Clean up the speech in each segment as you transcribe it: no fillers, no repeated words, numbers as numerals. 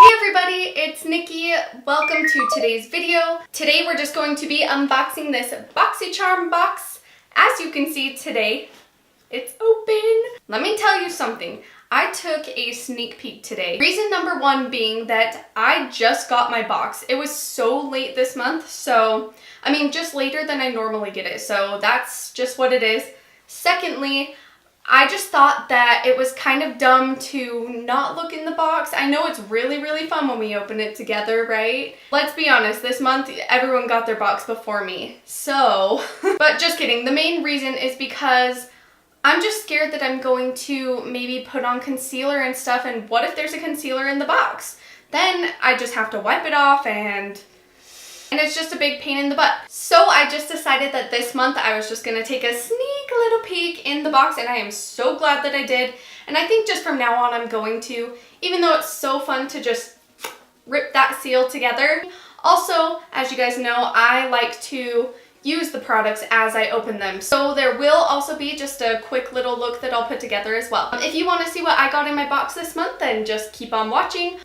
Hey everybody, it's Nikki. Welcome to today's video. Today we're just going to be unboxing this Boxycharm box. As you can see today, it's open. Let me tell you something. I took a sneak peek today. Reason number one being that I just got my box. It was so late this month, so I mean just later than I normally get it, so that's just what it is. Secondly, I just thought that it was kind of dumb to not look in the box. I know it's really fun when we open it together, right? Let's be honest, this month everyone got their box before me. So, but just kidding. The main reason is because I'm just scared that I'm going to maybe put on concealer and stuff, and what if there's a concealer in the box? Then I just have to wipe it off and it's just a big pain in the butt. So I just decided that this month I was just gonna take a sneak little peek in the box, and I am so glad that I did. And I think just from now on I'm going to, even though it's so fun to just rip that seal together. Also, as you guys know, I like to use the products as I open them. So there will also be just a quick little look that I'll put together as well. If you want to see what I got in my box this month, then just keep on watching.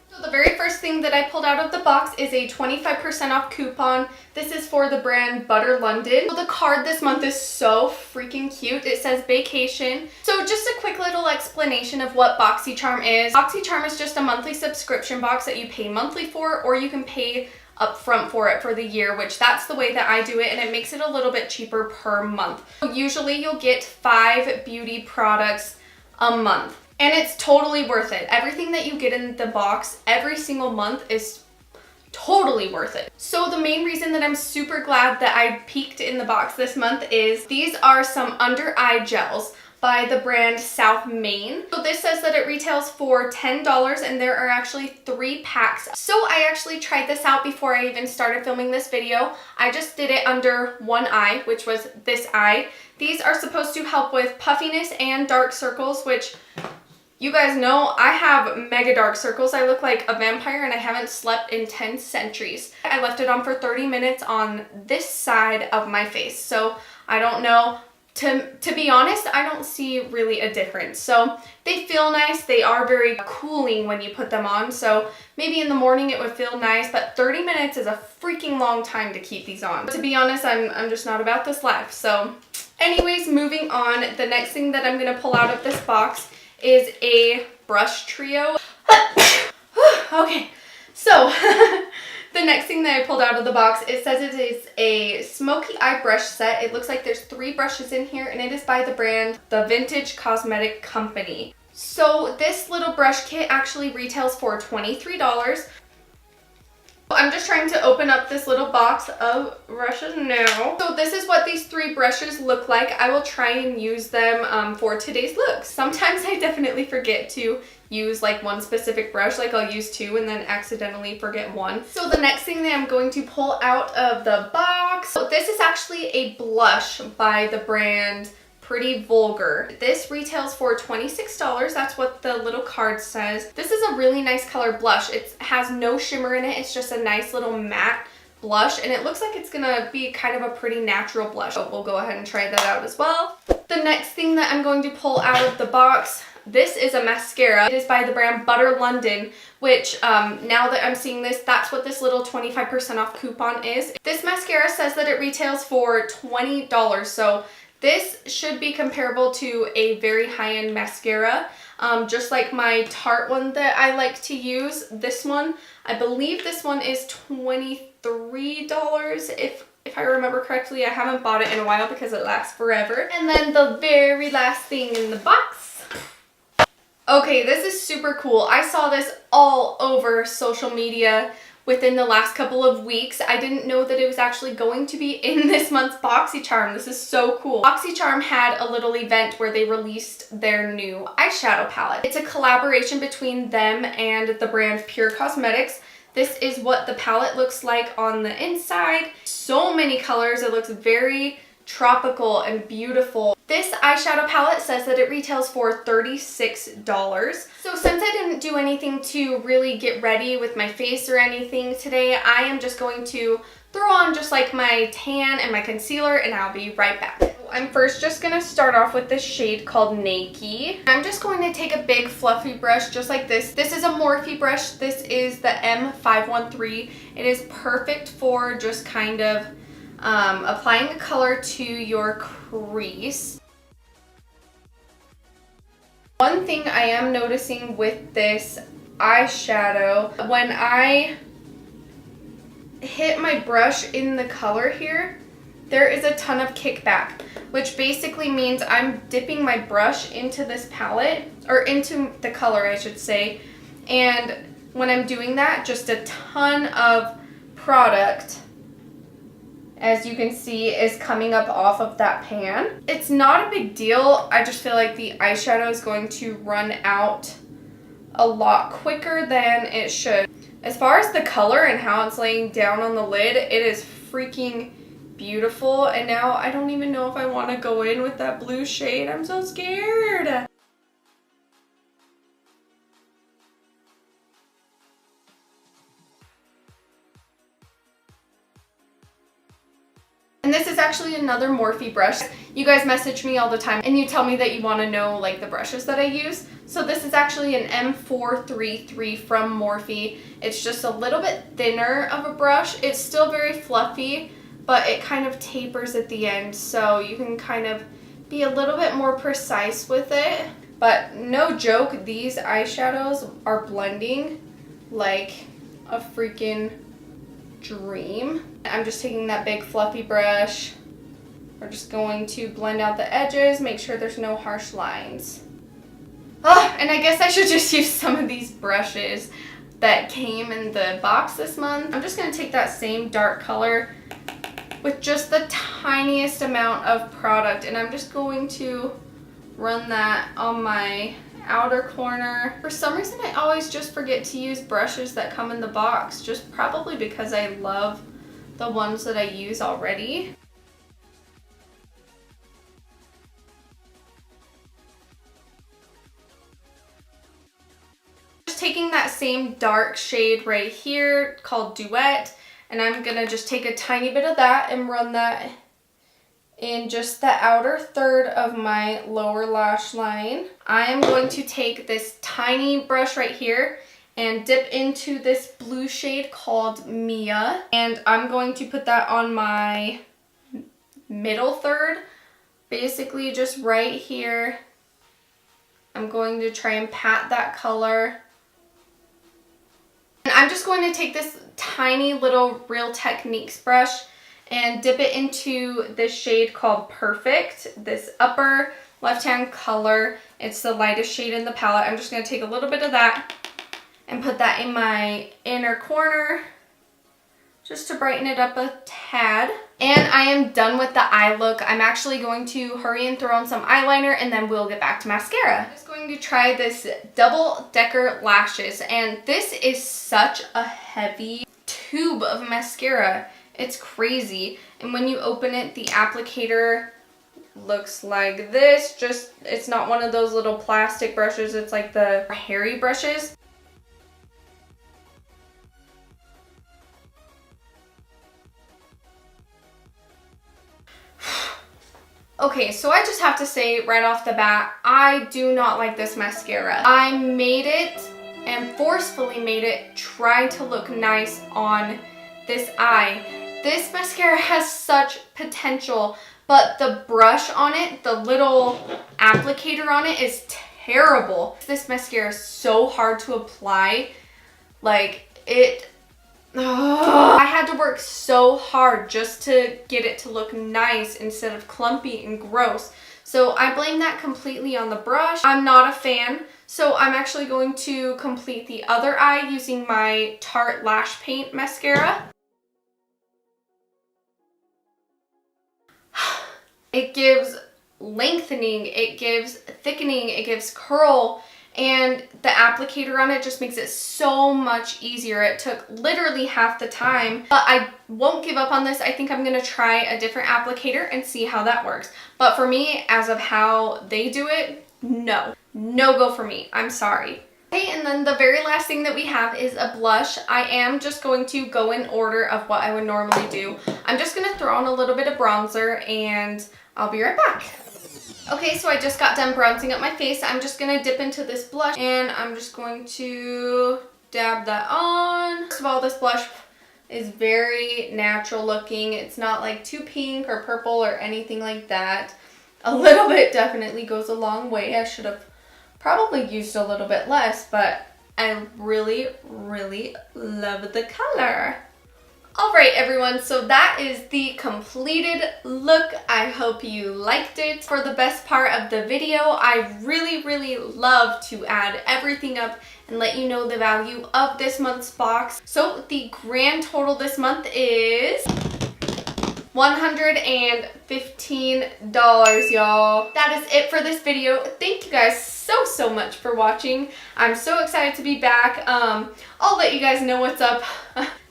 So the very first thing that I pulled out of the box is a 25% off coupon. This is for the brand Butter London. So the card this month is so freaking cute. It says vacation. So just a quick little explanation of what Boxycharm is. Boxycharm is just a monthly subscription box that you pay monthly for, or you can pay upfront for it for the year, which that's the way that I do it, and it makes it a little bit cheaper per month. So usually you'll get 5 beauty products a month. And it's totally worth it. Everything that you get in the box every single month is totally worth it. So the main reason that I'm super glad that I peeked in the box this month is these are some under eye gels by the brand South Main. So this says that it retails for $10, and there are actually 3 packs. So I actually tried this out before I even started filming this video. I just did it under one eye, which was this eye. These are supposed to help with puffiness and dark circles, which you guys know I have mega dark circles. I look like a vampire and I haven't slept in 10 centuries. I left it on for 30 minutes on this side of my face. So I don't know. To be honest, I don't see really a difference. So they feel nice. They are very cooling when you put them on. So maybe in the morning it would feel nice, but 30 minutes is a freaking long time to keep these on. But to be honest, I'm just not about this life. So anyways, moving on. The next thing that I'm going to pull out of this box is a brush trio. Okay, so the next thing that I pulled out of the box, it says it is a Smokey eye brush set. It looks like there's 3 brushes in here, and it is by the brand The Vintage Cosmetic Company. So this little brush kit actually retails for $23. I'm just trying to open up this little box of brushes now. So this is what these 3 brushes look like. I will try and use them for today's look. Sometimes I definitely forget to use like one specific brush, like I'll use 2 and then accidentally forget one. So the next thing that I'm going to pull out of the box, so this is actually a blush by the brand Pretty Vulgar. This retails for $26. That's what the little card says. This is a really nice color blush. It has no shimmer in it. It's just a nice little matte blush, and it looks like it's gonna be kind of a pretty natural blush. So we'll go ahead and try that out as well. The next thing that I'm going to pull out of the box, this is a mascara. It is by the brand Butter London, which now that I'm seeing this, that's what this little 25% off coupon is. This mascara says that it retails for $20. So this should be comparable to a very high-end mascara, just like my Tarte one that I like to use. This one, I believe this one is $23 if I remember correctly. I haven't bought it in a while because it lasts forever. And then the very last thing in the box. Okay, this is super cool. I saw this all over social media within the last couple of weeks. I didn't know that it was actually going to be in this month's Boxycharm. This is so cool. Boxycharm had a little event where they released their new eyeshadow palette. It's a collaboration between them and the brand Pure Cosmetics. This is what the palette looks like on the inside. So many colors. It looks very tropical and beautiful. This eyeshadow palette says that it retails for $36. So since I didn't do anything to really get ready with my face or anything today, I am just going to throw on just like my tan and my concealer, and I'll be right back. I'm first just going to start off with this shade called Nikki. I'm just going to take a big fluffy brush just like this. This is a Morphe brush. This is the M513. It is perfect for just kind of applying a color to your crease. One thing I am noticing with this eyeshadow, when I hit my brush in the color here, there is a ton of kickback, which basically means I'm dipping my brush into this palette, or into the color I should say, and when I'm doing that, just a ton of product, as you can see, is coming up off of that pan. It's not a big deal. I just feel like the eyeshadow is going to run out a lot quicker than it should. As far as the color and how it's laying down on the lid, it is freaking beautiful. And now I don't even know if I want to go in with that blue shade. I'm so scared. And this is actually another Morphe brush. You guys message me all the time and you tell me that you want to know like the brushes that I use. So this is actually an M433 from Morphe. It's just a little bit thinner of a brush. It's still very fluffy, but it kind of tapers at the end, so you can kind of be a little bit more precise with it. But no joke, these eyeshadows are blending like a freaking dream. I'm just taking that big fluffy brush. We're just going to blend out the edges, make sure there's no harsh lines. Oh, and I guess I should just use some of these brushes that came in the box this month. I'm just going to take that same dark color with just the tiniest amount of product, and I'm just going to run that on my outer corner. For some reason, I always just forget to use brushes that come in the box, just probably because I love the ones that I use already. Just taking that same dark shade right here called Duet, and I'm gonna just take a tiny bit of that and run that in just the outer third of my lower lash line. I am going to take this tiny brush right here and dip into this blue shade called Mia, and I'm going to put that on my middle third, basically just right here. I'm going to try and pat that color. And I'm just going to take this tiny little Real Techniques brush and dip it into this shade called Perfect, this upper left-hand color. It's the lightest shade in the palette. I'm just going to take a little bit of that and put that in my inner corner just to brighten it up a tad. And I am done with the eye look. I'm actually going to hurry and throw on some eyeliner, and then we'll get back to mascara. I'm just going to try this Double Decker Lashes, and this is such a heavy tube of mascara. It's crazy. And when you open it, the applicator looks like this. Just, it's not one of those little plastic brushes. It's like the hairy brushes. Okay, so I just have to say right off the bat, I do not like this mascara. I made it and forcefully made it try to look nice on this eye. This mascara has such potential, but the brush on it, the little applicator on it is terrible. This mascara is so hard to apply. Like, it... I had to work so hard just to get it to look nice instead of clumpy and gross. So I blame that completely on the brush. I'm not a fan, so I'm actually going to complete the other eye using my Tarte Lash Paint mascara. It gives lengthening, it gives thickening, it gives curl, and the applicator on it just makes it so much easier. It took literally half the time, but I won't give up on this. I think I'm gonna try a different applicator and see how that works. But for me, as of how they do it, no go for me. I'm sorry. Okay, and then the very last thing that we have is a blush. I am just going to go in order of what I would normally do. I'm just gonna throw on a little bit of bronzer and I'll be right back. Okay, so I just got done bronzing up my face. I'm just gonna dip into this blush and I'm just going to dab that on. First of all, this blush is very natural looking. It's not like too pink or purple or anything like that. A little bit definitely goes a long way. I should have probably used a little bit less, but I really love the color. Alright everyone, so that is the completed look. I hope you liked it. For the best part of the video, I really love to add everything up and let you know the value of this month's box. So the grand total this month is $115, y'all. That is it for this video. Thank you guys so much for watching. I'm so excited to be back. I'll let you guys know what's up.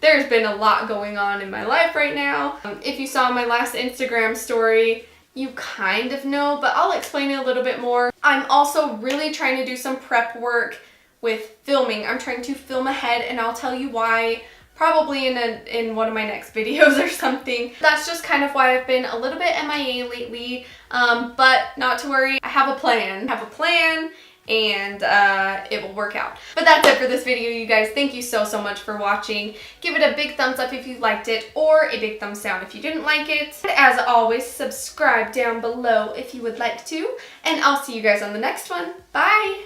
There's been a lot going on in my life right now. If you saw my last Instagram story, you kind of know, but I'll explain it a little bit more. I'm also really trying to do some prep work with filming. I'm trying to film ahead, and I'll tell you why probably in one of my next videos or something. That's just kind of why I've been a little bit MIA lately, but not to worry. I have a plan. And it will work out. But that's it for this video, you guys. Thank you so much for watching. Give it a big thumbs up if you liked it, or a big thumbs down if you didn't like it. And as always, subscribe down below if you would like to, and I'll see you guys on the next one. Bye!